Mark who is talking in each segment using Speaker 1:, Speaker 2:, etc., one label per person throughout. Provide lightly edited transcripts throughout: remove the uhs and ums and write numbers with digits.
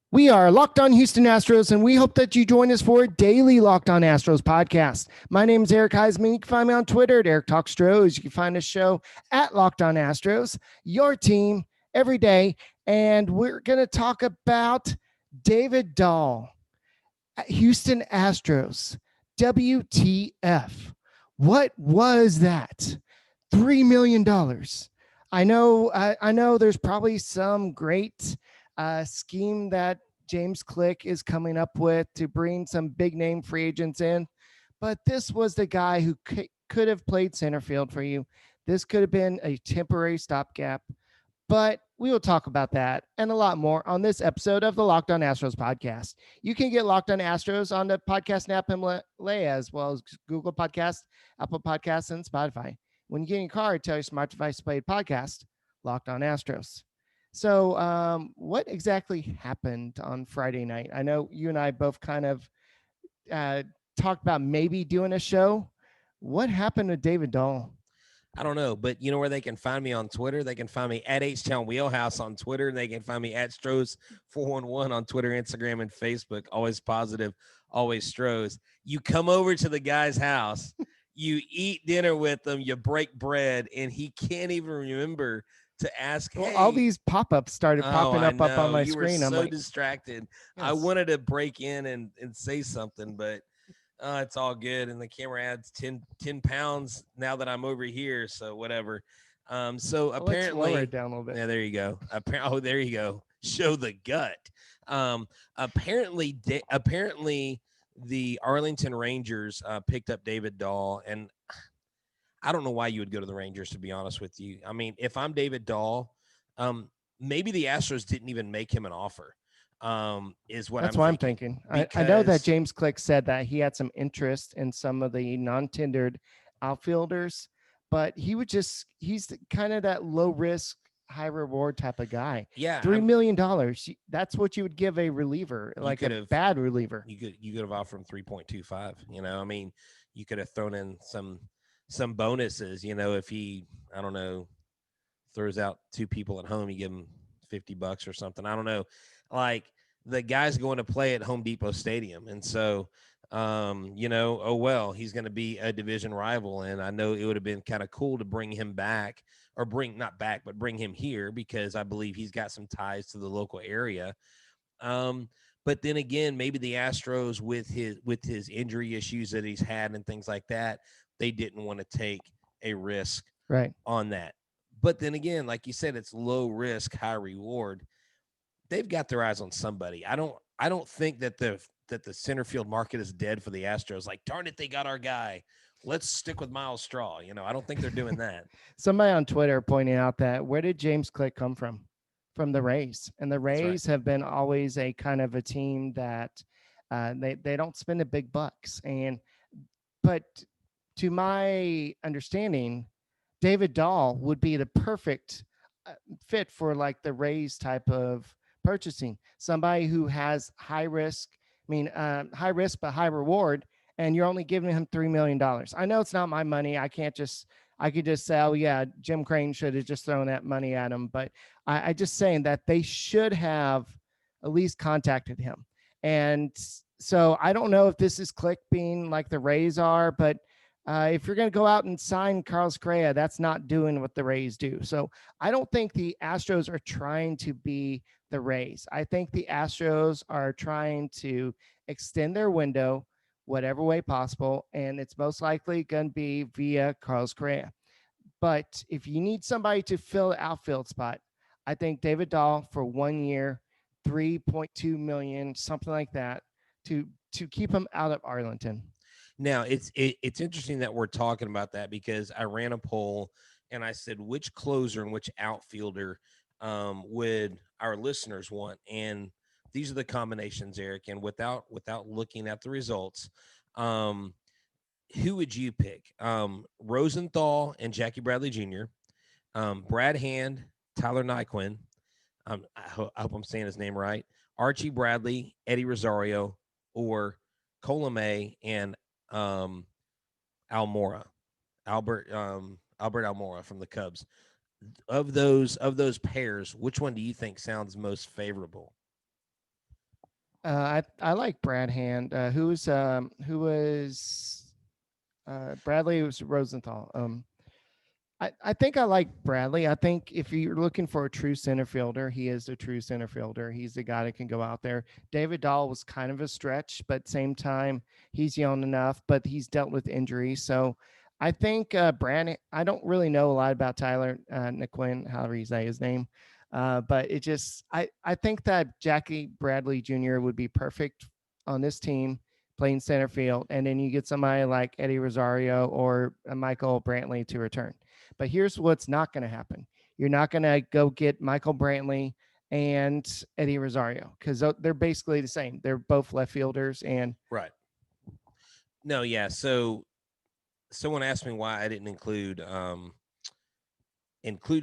Speaker 1: We are Locked On Houston Astros, and we hope that you join us for a daily Locked On Astros podcast. My name is Eric Huysman. You can find me on Twitter at Eric Talk Stros. You can find the show at Locked On Astros, your team every day. And we're going to talk about David Dahl, Houston Astros, WTF. What was that? $3 million. I know there's probably some great scheme that James Click is coming up with to bring some big name free agents in, but this was the guy who could have played center field for you. This could have been a temporary stopgap, but we will talk about that and a lot more on this episode of the Locked On Astros podcast. You can get Locked On Astros on the podcast app Himalaya, as well as Google Podcast, Apple Podcasts, and Spotify. When you get in your car, tell your smart device to play a podcast, Locked On Astros. So, what exactly happened on Friday night? I know you and I both kind of uh, talked about maybe doing a show. What happened to David Dahl?
Speaker 2: I don't know, but you know where they can find me on Twitter? They can find me at H-Town Wheelhouse on Twitter. They can find me at Stros411 on Twitter, Instagram, and Facebook. Always positive, always Stros. You come over to the guy's house, you eat dinner with him, you break bread, and he can't even remember to ask, hey.
Speaker 1: Well, all these pop-ups started popping up on my
Speaker 2: you
Speaker 1: screen.
Speaker 2: Were
Speaker 1: I'm
Speaker 2: so
Speaker 1: like,
Speaker 2: distracted.
Speaker 1: yes.
Speaker 2: I wanted to break in and say something, but it's all good. And the camera adds 10 pounds now that I'm over here. So whatever. So
Speaker 1: let's
Speaker 2: apparently,
Speaker 1: lower it down a little bit.
Speaker 2: Yeah, there you go. Oh, there you go. Show the gut. Apparently, the Arlington Rangers picked up David Dahl, and I don't know why you would go to the Rangers, to be honest with you. I mean, if I'm David Dahl, maybe the Astros didn't even make him an offer. Is what
Speaker 1: That's
Speaker 2: I'm
Speaker 1: what
Speaker 2: thinking.
Speaker 1: I'm thinking. I know that James Click said that he had some interest in some of the non-tendered outfielders, but he's kind of that low risk, high reward type of guy.
Speaker 2: Yeah,
Speaker 1: $3 million. That's what you would give a reliever, like a bad reliever.
Speaker 2: You could have offered him 3.25. You know, I mean, you could have thrown in some bonuses. You know, if he, I don't know, throws out two people at home, you give him $50 or something. I don't know. Like, the guy's going to play at Home Depot Stadium, and so you know, oh well, he's going to be a division rival, and I know it would have been kind of cool to bring him back, or bring him here, because I believe he's got some ties to the local area. But then again, maybe the Astros, with his injury issues that he's had and things like that, they didn't want to take a risk on that. But then again, like you said, it's low risk, high reward. They've got their eyes on somebody. I don't think that the center field market is dead for the Astros. Like, darn it, they got our guy. Let's stick with Miles Straw. You know, I don't think they're doing that.
Speaker 1: Somebody on Twitter pointing out that where did James Click come from? From the Rays. And the Rays have been always a kind of a team that they don't spend the big bucks. But to my understanding, David Dahl would be the perfect fit for like the Rays type of purchasing. Somebody who has high risk, high risk but high reward, and you're only giving him $3 million. I know it's not my money. I could just say, oh yeah, Jim Crane should have just thrown that money at him. But I just saying that they should have at least contacted him. And so I don't know if this is Click being like the Rays are, but if you're going to go out and sign Carlos Correa, that's not doing what the Rays do. So I don't think the Astros are trying to be the Rays. I think the Astros are trying to extend their window whatever way possible, and it's most likely going to be via Carlos Correa. But if you need somebody to fill the outfield spot, I think David Dahl for 1 year, 3.2 million, something like that, to keep him out of Arlington.
Speaker 2: Now, it's interesting that we're talking about that, because I ran a poll and I said, which closer and which outfielder would our listeners want? And these are the combinations, Eric. And without looking at the results, who would you pick? Rosenthal and Jackie Bradley Jr., Brad Hand, Tyler Nyquin. I hope I'm saying his name right. Archie Bradley, Eddie Rosario, or Colomé and Albert Almora from the Cubs. Of those pairs, which one do you think sounds most favorable?
Speaker 1: I like Brad Hand. Who was Bradley was Rosenthal. I think I like Bradley. I think if you're looking for a true center fielder, he is a true center fielder. He's the guy that can go out there. David Dahl was kind of a stretch, but same time, he's young enough, but he's dealt with injuries. So I think Brad, I don't really know a lot about Tyler Naquin, however you say his name. But I think that Jackie Bradley Jr. would be perfect on this team playing center field. And then you get somebody like Eddie Rosario or Michael Brantley to return. But here's what's not going to happen. You're not going to go get Michael Brantley and Eddie Rosario because they're basically the same. They're both left fielders. And
Speaker 2: Right. No, yeah. So someone asked me why I didn't include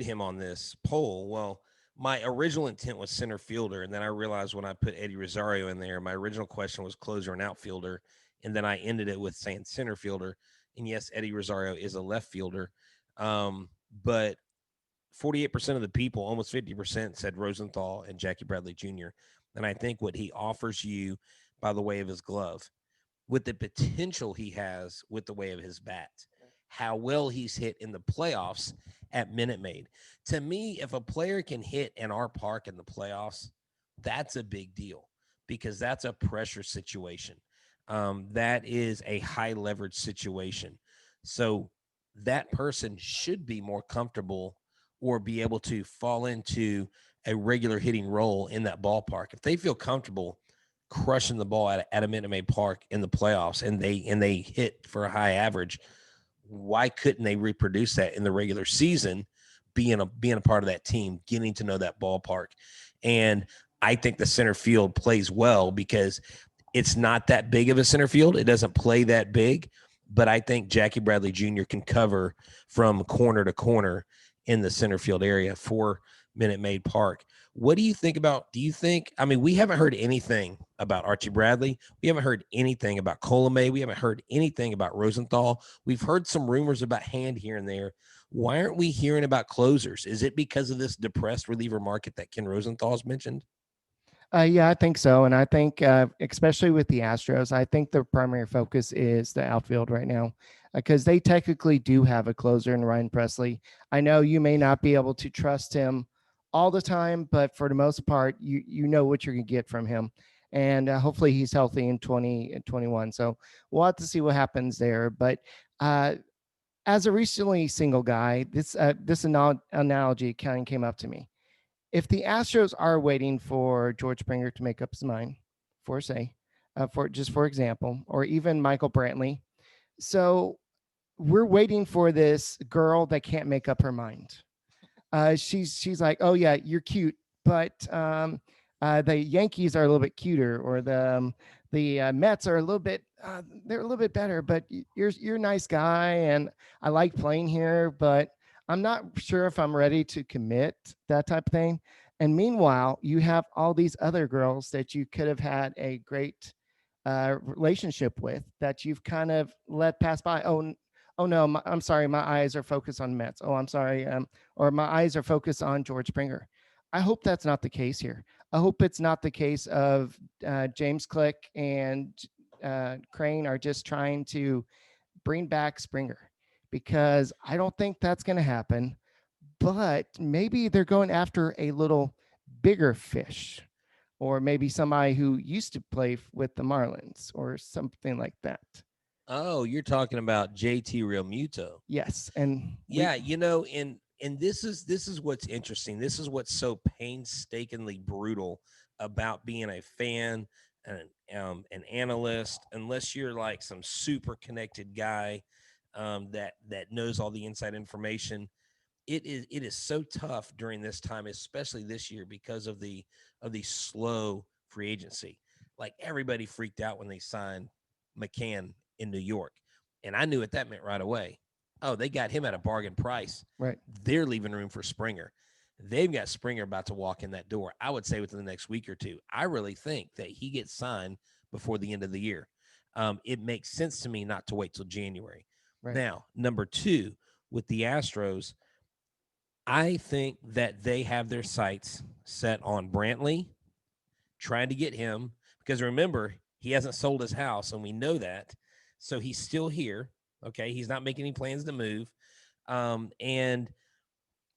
Speaker 2: him on this poll. Well, my original intent was center fielder, and then I realized when I put Eddie Rosario in there, my original question was closer and outfielder, and then I ended it with saying center fielder. And yes, Eddie Rosario is a left fielder, but 48% of the people, almost 50%, said Rosenthal and Jackie Bradley Jr. And I think what he offers you by the way of his glove, with the potential he has with the way of his bat, how well he's hit in the playoffs at Minute Maid. To me, if a player can hit in our park in the playoffs, that's a big deal because that's a pressure situation. That is a high leverage situation. So that person should be more comfortable or be able to fall into a regular hitting role in that ballpark. If they feel comfortable crushing the ball at a Minute Maid Park in the playoffs and they hit for a high average, why couldn't they reproduce that in the regular season, being a part of that team, getting to know that ballpark? And I think the center field plays well because it's not that big of a center field. It doesn't play that big, but I think Jackie Bradley Jr. can cover from corner to corner in the center field area for Minute Maid Park. What do you think about? Do you think? I mean, we haven't heard anything about Archie Bradley. We haven't heard anything about Colomay. We haven't heard anything about Rosenthal. We've heard some rumors about Hand here and there. Why aren't we hearing about closers? Is it because of this depressed reliever market that Ken Rosenthal's mentioned?
Speaker 1: yeah, I think so. And I think, especially with the Astros, I think the primary focus is the outfield right now because they technically do have a closer in Ryan Presley. I know you may not be able to trust him all the time, but for the most part, you know what you're going to get from him. And hopefully he's healthy in 2021. So we'll have to see what happens there. But uh, as a recently single guy, this analogy kind of came up to me. If the Astros are waiting for George Springer to make up his mind, for say, for example, or even Michael Brantley, so we're waiting for this girl that can't make up her mind. She's like, oh yeah, you're cute, but the Yankees are a little bit cuter, or the Mets are a little bit they're a little bit better, but you're a nice guy, and I like playing here, but I'm not sure if I'm ready to commit, that type of thing. And meanwhile, you have all these other girls that you could have had a great relationship with that you've kind of let pass by. Oh no, I'm sorry, my eyes are focused on Mets. Oh, I'm sorry, or my eyes are focused on George Springer. I hope that's not the case here. I hope it's not the case of James Click and Crane are just trying to bring back Springer, because I don't think that's going to happen. But maybe they're going after a little bigger fish, or maybe somebody who used to play with the Marlins or something like that.
Speaker 2: Oh, you're talking about JT Realmuto.
Speaker 1: Yes, and we
Speaker 2: Yeah, and this is what's interesting. This is what's so painstakingly brutal about being a fan and an analyst, unless you're like some super connected guy that knows all the inside information. It is so tough during this time, especially this year, because of the slow free agency. Like everybody freaked out when they signed McCann in New York, and I knew what that meant right away. Oh, they got him at a bargain price.
Speaker 1: right.
Speaker 2: They're leaving room for Springer. They've got Springer about to walk in that door. I would say within the next week or two. I really think that he gets signed before the end of the year. It makes sense to me not to wait till January.
Speaker 1: Right.
Speaker 2: Now, number two, with the Astros, I think that they have their sights set on Brantley, trying to get him because remember, he hasn't sold his house, and we know that. So he's still here. Okay. He's not making any plans to move. And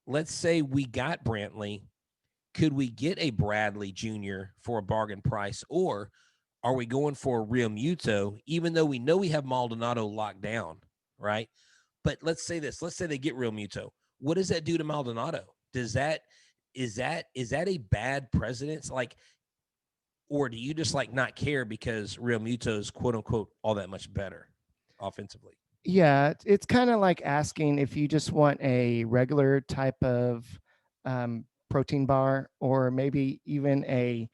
Speaker 2: let's say we got Brantley. Could we get a Bradley Jr. for a bargain price? Or are we going for a Realmuto, even though we know we have Maldonado locked down, right? But let's say this. Let's say they get Realmuto. What does that do to Maldonado? Is that a bad precedence? Like, or do you just like not care because Realmuto is quote unquote all that much better offensively?
Speaker 1: Yeah, it's kind of like asking if you just want a regular type of protein bar or maybe even a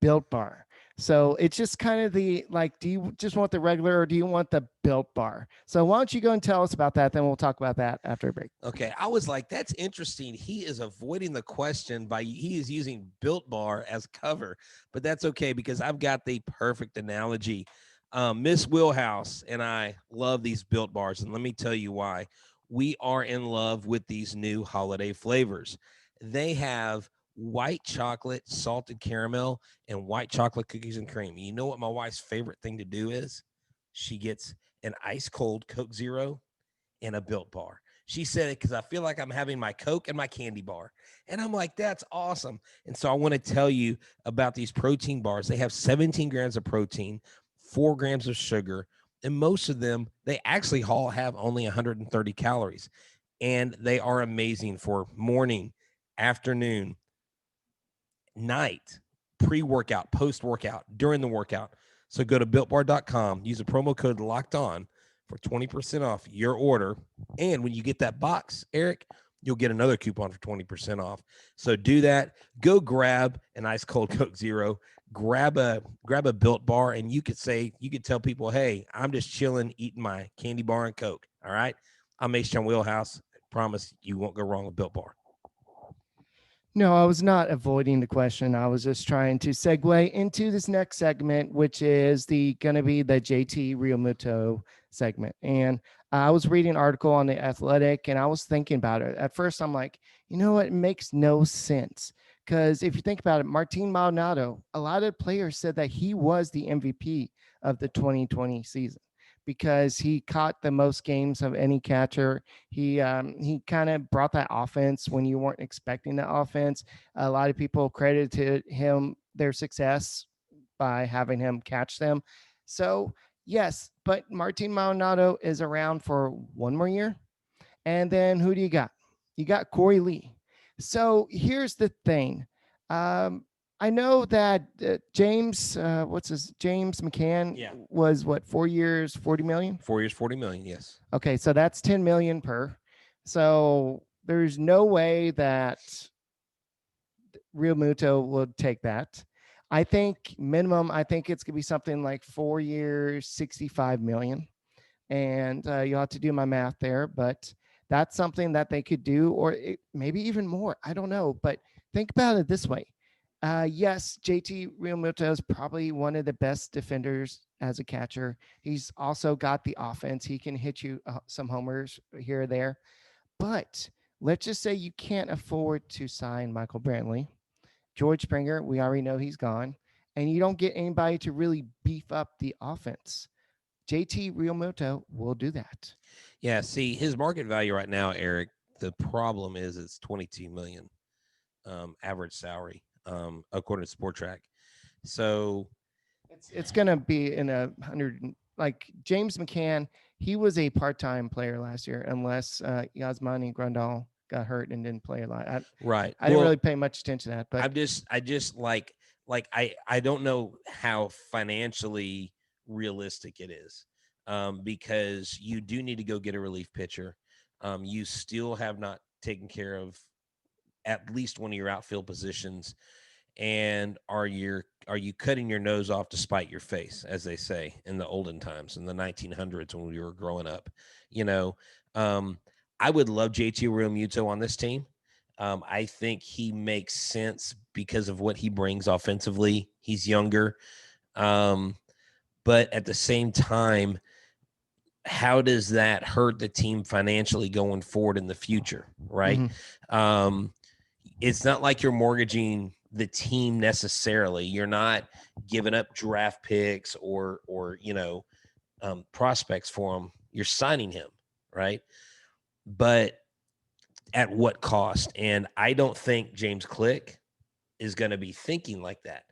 Speaker 1: built bar. So it's just kind of the like, do you just want the regular or do you want the built bar? So why don't you go and tell us about that? Then we'll talk about that after a break.
Speaker 2: Okay, I was like, that's interesting. He is avoiding the question by he is using Built Bar as cover, but that's okay because I've got the perfect analogy. Miss Wheelhouse and I love these Built Bars, and let me tell you why. We are in love with these new holiday flavors. They have white chocolate, salted caramel, and white chocolate cookies and cream. You know what my wife's favorite thing to do is? She gets an ice cold Coke Zero and a Built Bar. She said it because I feel like I'm having my Coke and my candy bar. And I'm like, that's awesome. And so I want to tell you about these protein bars. They have 17 grams of protein, 4 grams of sugar, and most of them, they actually all have only 130 calories. And they are amazing for morning, afternoon, night, pre-workout, post-workout, during the workout. So go to builtbar.com, use the promo code locked on for 20% off your order. And when you get that box, Eric, you'll get another coupon for 20% off. So do that. Go grab an ice cold Coke Zero, grab a Built Bar, and you could tell people, hey, I'm just chilling, eating my candy bar and Coke. All right. I'm H-Town Wheelhouse. I promise you won't go wrong with Built Bar.
Speaker 1: No, I was not avoiding the question. I was just trying to segue into this next segment, which is the going to be the JT Realmuto segment. And I was reading an article on the Athletic, and I was thinking about it. At first, I'm like, you know what? It makes no sense because if you think about it, Martin Maldonado, a lot of players said that he was the MVP of the 2020 season because he caught the most games of any catcher. He kind of brought that offense when you weren't expecting the offense. A lot of people credited him their success by having him catch them. So yes, but Martin Maldonado is around for one more year. And then who do you got? You got Corey Lee. So here's the thing. Um, I know that James McCann was what, 4 years, 40 million?
Speaker 2: 4 years, 40 million. Yes.
Speaker 1: Okay, so that's 10 million per. So there's no way that Realmuto would take that. I think minimum, I think it's gonna be something like 4 years, 65 million. And you'll have to do my math there, but that's something that they could do, or maybe even more. I don't know, but think about it this way. Yes, JT Realmuto is probably one of the best defenders as a catcher. He's also got the offense. He can hit you some homers here or there. But let's just say you can't afford to sign Michael Brantley. George Springer, we already know he's gone. And you don't get anybody to really beef up the offense. JT Realmuto will do that.
Speaker 2: Yeah, see, his market value right now, Eric, the problem is it's 22 million average salary, according to Sport Track. So
Speaker 1: it's going to be in 100. Like James McCann, he was a part-time player last year, unless Yasmani Grandal got hurt and didn't play a lot.
Speaker 2: right.
Speaker 1: I didn't really pay much attention to that, but
Speaker 2: I just like I don't know how financially realistic it is, because you do need to go get a relief pitcher. You still have not taken care of at least one of your outfield positions, and are you cutting your nose off to spite your face, as they say in the olden times, in the 1900s when we were growing up? You know, I would love JT Realmuto on this team. I think he makes sense because of what he brings offensively. He's younger, but at the same time, how does that hurt the team financially going forward in the future? Right.
Speaker 1: Mhm.
Speaker 2: It's not like you're mortgaging the team necessarily. You're not giving up draft picks or prospects for him. You're signing him, right? But at what cost? And I don't think James Click is going to be thinking like that.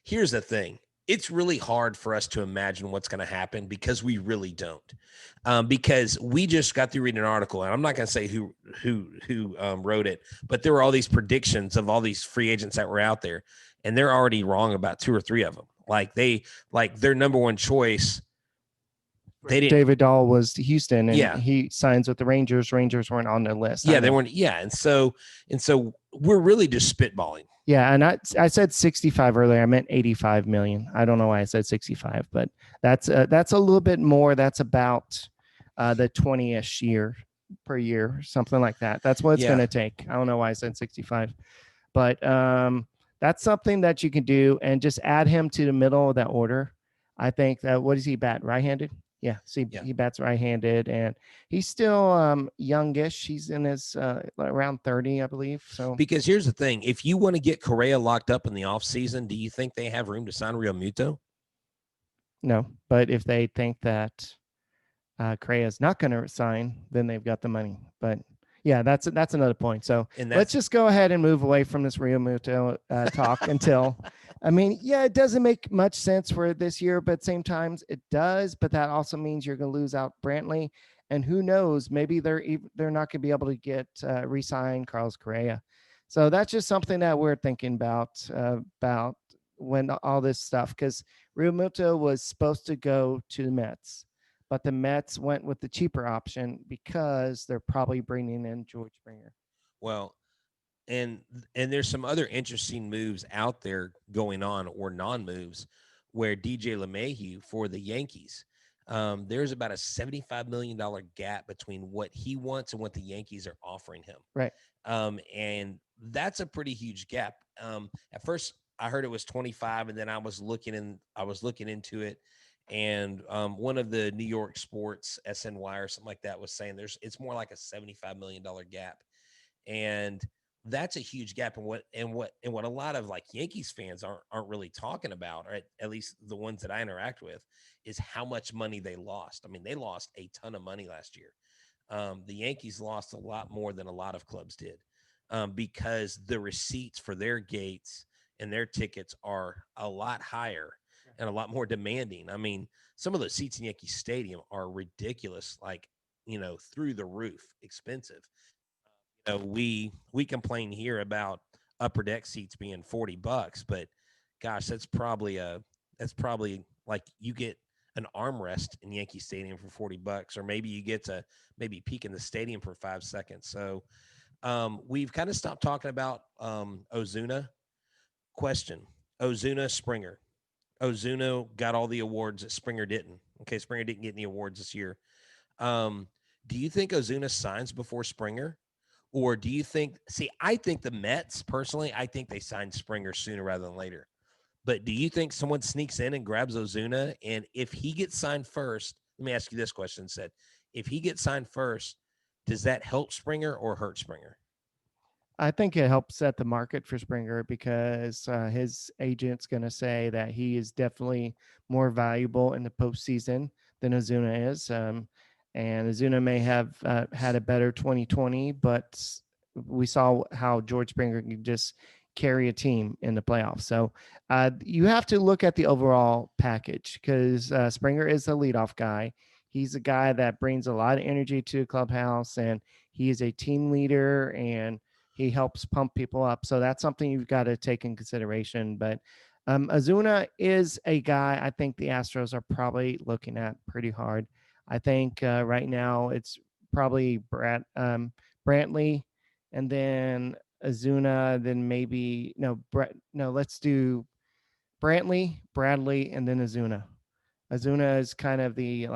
Speaker 2: Here's the thing. It's really hard for us to imagine what's going to happen because we really don't. Because we just got through reading an article, and I'm not going to say who wrote it, but there were all these predictions of all these free agents that were out there, and they're already wrong about 2 or 3 of them. Like their number one choice. They didn't.
Speaker 1: David Dahl was to Houston, and
Speaker 2: Yeah.
Speaker 1: he signs with the Rangers. Rangers weren't on the list.
Speaker 2: Yeah, they weren't. Yeah, and so we're really just spitballing.
Speaker 1: Yeah, and I said 65 earlier. I meant 85 million. I don't know why I said 65, but that's a little bit more. That's about the 20-ish year per year, something like that. That's what it's going to take. I don't know why I said 65, but that's something that you can do, and just add him to the middle of that order. I think that, what does he bat? Right-handed? Yeah, see, he bats right-handed, and he's still youngish. He's in his around 30, I believe. So,
Speaker 2: because here's the thing: if you want to get Correa locked up in the offseason, do you think they have room to sign Realmuto?
Speaker 1: No, but if they think that Correa is not going to sign, then they've got the money. But yeah, that's another point. So let's just go ahead and move away from this Realmuto talk until. I mean, yeah, it doesn't make much sense for this year, but at the same time, it does. But that also means you're going to lose out Brantley, and who knows? Maybe they're not going to be able to get re-sign Carlos Correa. So that's just something that we're thinking about when all this stuff, because Realmuto was supposed to go to the Mets, but the Mets went with the cheaper option because they're probably bringing in George Springer.
Speaker 2: Well, and there's some other interesting moves out there going on, or non-moves, where DJ LeMahieu for the Yankees, there's about a $75 million gap between what he wants and what the Yankees are offering him.
Speaker 1: Right.
Speaker 2: And that's a pretty huge gap. At first I heard it was 25, and then I was looking into it. And one of the New York sports, SNY or something like that, was saying it's more like a $75 million gap. And that's a huge gap. And what a lot of like Yankees fans aren't really talking about, or at least the ones that I interact with, is how much money they lost. I mean, they lost a ton of money last year. The Yankees lost a lot more than a lot of clubs did, because the receipts for their gates and their tickets are a lot higher and a lot more demanding. I mean, some of the seats in Yankee Stadium are ridiculous, like, through the roof expensive. We complain here about upper deck seats being $40, but gosh, that's probably like you get an armrest in Yankee Stadium for $40, or maybe you get to peek in the stadium for 5 seconds. So we've kind of stopped talking about Ozuna. Question: Ozuna, Springer. Ozuna got all the awards that Springer didn't. Okay, Springer didn't get any awards this year. Do you think Ozuna signs before Springer? Or do you think – see, I think the Mets, personally, I think they sign Springer sooner rather than later. But do you think someone sneaks in and grabs Ozuna? And if he gets signed first – let me ask you this question instead. If he gets signed first, does that help Springer or hurt Springer?
Speaker 1: I think it helps set the market for Springer, because his agent's going to say that he is definitely more valuable in the postseason than Ozuna is. And Ozuna may have had a better 2020, but we saw how George Springer can just carry a team in the playoffs. So you have to look at the overall package, because Springer is the leadoff guy. He's a guy that brings a lot of energy to the clubhouse, and he is a team leader, and he helps pump people up. So that's something you've got to take in consideration. But Ozuna is a guy I think the Astros are probably looking at pretty hard. I think right now it's probably Brantley, and then Ozuna, then maybe let's do Brantley, Bradley, and then Ozuna. Ozuna is kind of the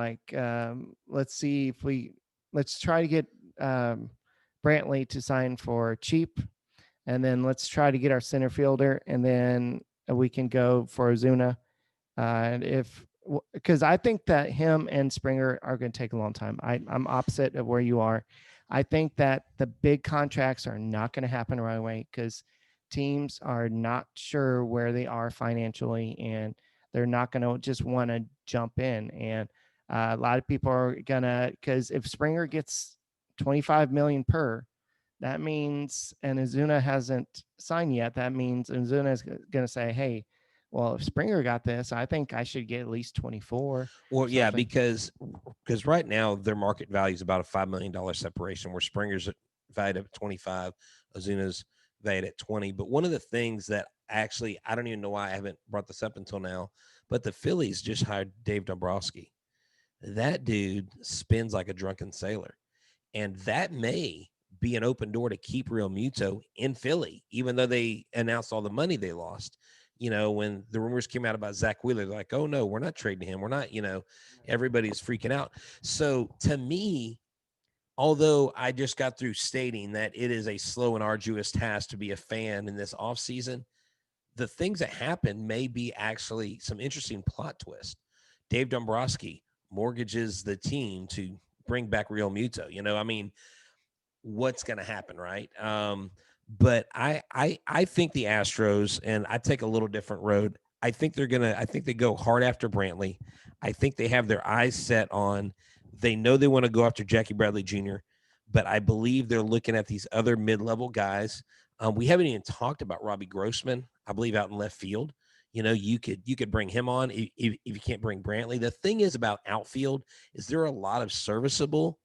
Speaker 1: let's try to get Brantley to sign for cheap, and then let's try to get our center fielder, and then we can go for Ozuna. Because I think that him and Springer are going to take a long time. I'm opposite of where you are. I think that the big contracts are not going to happen right away, because teams are not sure where they are financially, and they're not going to just want to jump in. And a lot of people are gonna, because if Springer gets 25 million per, that means, and Azuna hasn't signed yet, that means Azuna is going to say, hey, well, if Springer got this, I think I should get at least 24.
Speaker 2: Well, yeah,
Speaker 1: Something.
Speaker 2: because right now their market value is about a $5 million separation, where Springer's valued at 25, Ozuna's valued at 20. But one of the things that actually, I don't even know why I haven't brought this up until now, but the Phillies just hired Dave Dombrowski. That dude spins like a drunken sailor, and that may be an open door to keep Realmuto in Philly, even though they announced all the money they lost. When the rumors came out about Zach Wheeler, they're like, oh no, we're not trading him. We're not, everybody's freaking out. So to me, although I just got through stating that it is a slow and arduous task to be a fan in this offseason, the things that happen may be actually some interesting plot twist. Dave Dombrowski mortgages the team to bring back Realmuto. I mean, what's going to happen, right? But I think the Astros, and I take a little different road. I think they go hard after Brantley. I think they have their eyes set on, they know they want to go after Jackie Bradley Jr., but I believe they're looking at these other mid-level guys. We haven't even talked about Robbie Grossman, I believe, out in left field. You could bring him on if you can't bring Brantley. The thing is about outfield is there are a lot of serviceable,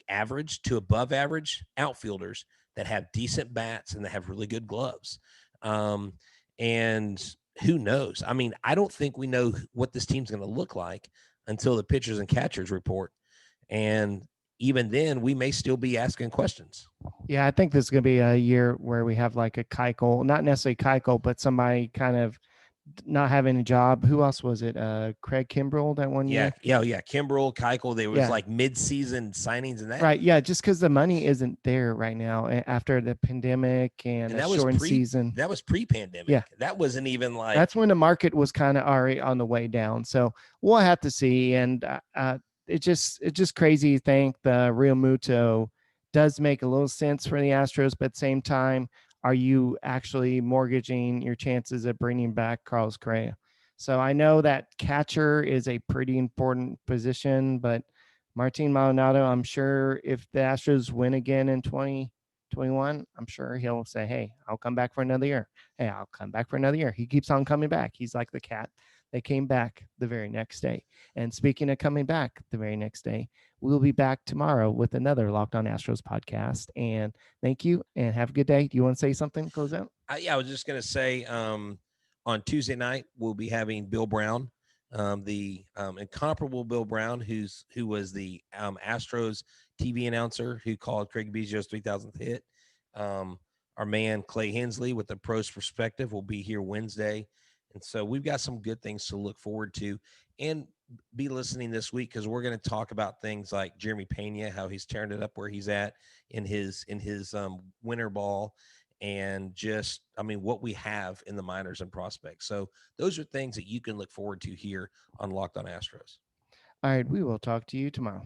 Speaker 2: average to above average outfielders that have decent bats and that have really good gloves. Um, and who knows? I mean, I don't think we know what this team's going to look like until the pitchers and catchers report. And even then, we may still be asking questions.
Speaker 1: Yeah, I think this is going to be a year where we have like a Keuchel, not necessarily Keuchel, but somebody kind of not having a job. Who else was it? Craig Kimbrell that one
Speaker 2: Yeah,
Speaker 1: year?
Speaker 2: yeah. Kimbrel, Keuchel, there was
Speaker 1: Yeah.
Speaker 2: like mid-season signings and that.
Speaker 1: Right. Yeah. Just because the money isn't there right now after the pandemic and
Speaker 2: And
Speaker 1: a shortened season.
Speaker 2: that was pre-pandemic.
Speaker 1: Yeah.
Speaker 2: That wasn't even like,
Speaker 1: That's when the market was kind of already on the way down. So we'll have to see. And it's just crazy to think the Real Muto does make a little sense for the Astros, but at the same time, are you actually mortgaging your chances of bringing back Carlos Correa? So I know that catcher is a pretty important position, but Martin Maldonado, I'm sure if the Astros win again in 2021, I'm sure he'll say, hey, I'll come back for another year. Hey, I'll come back for another year. He keeps on coming back. He's like the cat. They came back the very next day. And speaking of coming back the very next day, we'll be back tomorrow with another Locked On Astros podcast. And thank you and have a good day. Do you want to say something to close out?
Speaker 2: I was just going to say, on Tuesday night, we'll be having Bill Brown, the incomparable Bill Brown, who was the Astros TV announcer who called Craig Biggio's 3,000th hit. Our man Clay Hensley with the pros perspective will be here Wednesday. And so we've got some good things to look forward to, and be listening this week, because we're going to talk about things like Jeremy Pena, how he's tearing it up where he's at in his winter ball, and just, I mean, what we have in the minors and prospects. So those are things that you can look forward to here on Locked On Astros.
Speaker 1: All right. We will talk to you tomorrow.